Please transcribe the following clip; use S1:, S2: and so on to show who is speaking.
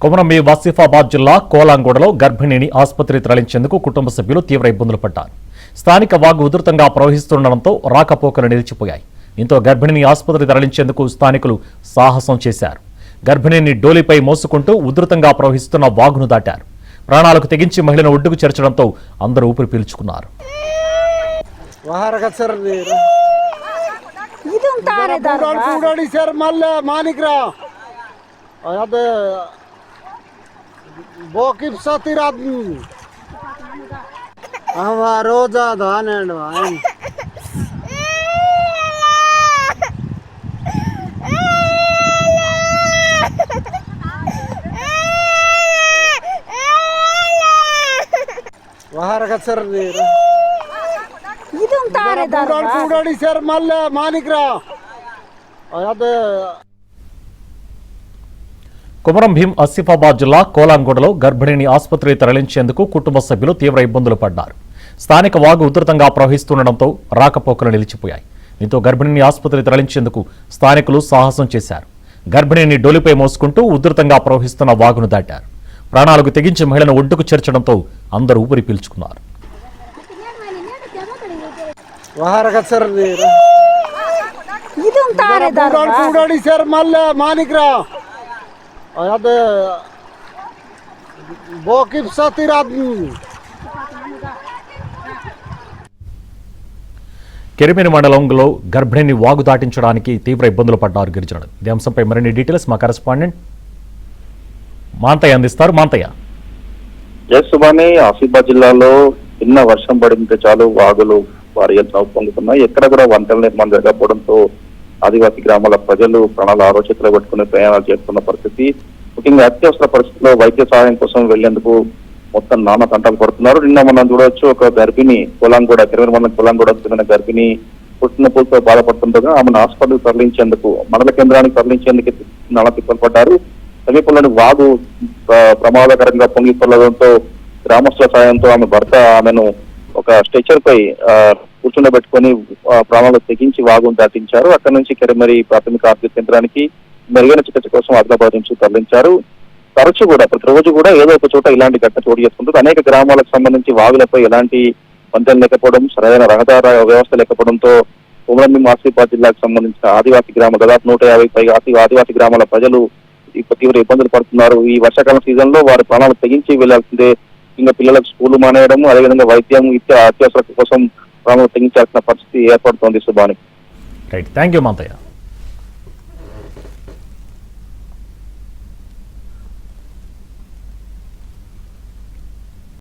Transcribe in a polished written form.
S1: కొమరంభీం ఆసిఫాబాద్ జిల్లా కోలాంగూడలో గర్భిణిని ఆసుపత్రికి తరలించేందుకు కుటుంబ సభ్యులు తీవ్ర ఇబ్బందులు పడ్డారు. స్థానిక వాగు ఉధృతంగా ప్రవహిస్తుండటంతో రాకపోకలు నిలిచిపోయాయి. దీంతో గర్భిణిని ఆసుపత్రికి తరలించేందుకు స్థానికులు సాహసం చేశారు. గర్భిణిని డోలీపై మోసుకుంటూ ఉధృతంగా ప్రవహిస్తున్న వాగును దాటారు. ప్రాణాలకు తెగించి మహిళను ఒడ్డుకు చేర్చడంతో అందరూ ఊపిరి పీల్చుకున్నారు. కొమరంభీం ఆసిఫాబాద్ జిల్లా కోలాంగూడలో గర్భిణిని ఆసుపత్రికి తరలించేందుకు కుటుంబ సభ్యులు తీవ్ర ఇబ్బందులు పడ్డారు. స్థానిక వాగు ఉధృతంగా ప్రవహిస్తుండటంతో రాకపోకలు నిలిచిపోయాయి. దీంతో గర్భిణిని ఆసుపత్రికి తరలించేందుకు స్థానికులు సాహసం చేశారు. గర్భిణిని డోలిపై మోసుకుంటూ ఉధృతంగా ప్రవహిస్తున్న వాగును దాటారు. ప్రాణాలకు తెగించి మహిళను ఒడ్డుకు చేర్చడంతో అందరూ ఊపిరి పీల్చుకున్నారు. కెరిమిని మండలంలో గర్భిణిని వాగు దాటించడానికి తీవ్ర ఇబ్బందులు పడ్డారు గిరిజనులు. ఈ అంశంపై మరిన్ని డీటెయిల్స్ మా కరెస్పాండెంట్ మాంతయ్య అందిస్తారు. మాంతయ్య.
S2: ఆసిఫాబాద్ జిల్లాలో చిన్న వర్షం పడితే చాలు వాగులు భారీ ఎత్తున పొందుతున్నాయి. ఎక్కడ కూడా వంతెన నిర్మాణం జరగకపోవడంతో ఆదివాసీ గ్రామాల ప్రజలు ప్రాణాలు ఆరోగ్యతలో పెట్టుకుని ప్రయాణాలు చేస్తున్న పరిస్థితి. ముఖ్యంగా అత్యవసర పరిస్థితుల్లో వైద్య సహాయం కోసం వెళ్లేందుకు మొత్తం నానా తంటాలు పడుతున్నారు. నిన్న మనం చూడవచ్చు, ఒక గర్భిణి కోలాంగూడ కిరవరి మండలం కోలాంగూడకు చెందిన గర్భిణి పుట్టినప్పులతో బాధపడుతుండగా ఆమెను హాస్పిటల్ తరలించేందుకు మండల కేంద్రానికి తరలించేందుకు నానా తిప్పలు పడ్డారు. సమీపంలోని వాగు ప్రమాదకరంగా పొంగిపోవడంతో గ్రామస్తుల సాయంతో ఆమె భర్త ఆమెను ఒక స్ట్రెచర్ పై కూర్చుండబెట్టుకుని ప్రాణాలు తెగించి వాగును దాటించారు. అక్కడి నుంచి కెరమరి ప్రాథమిక ఆరోగ్య కేంద్రానికి మెరుగైన చికిత్స కోసం ఆదిలాబాద్ నుంచి తరలించారు. తరచు కూడా ప్రతిరోజు కూడా ఏదో ఒక చోట ఇలాంటి ఘటన చోటు చేసుకుంటుంది. అనేక గ్రామాలకు సంబంధించి వాగులపై ఎలాంటి వంతెన లేకపోవడం, సరైన రహదార వ్యవస్థ లేకపోవడంతో కొమరంభీం ఆసిఫాబాద్ జిల్లాకు సంబంధించిన ఆదివాసీ గ్రామ దాదాపు 150 పైగా ఆదివాసీ గ్రామాల ప్రజలు తీవ్ర ఇబ్బందులు పడుతున్నారు. ఈ వర్షాకాలం సీజన్ లో వారి ప్రాణాలు తెగించి వెళ్లాల్సిందే. ఇంకా పిల్లలకు స్కూల్ మానేయడం, అదేవిధంగా వైద్యం అత్యవసర కోసం ప్రాణాలు తెగించాల్సిన పరిస్థితి ఏర్పడుతోంది. Subhani.
S1: Right, thank you Manthaiah.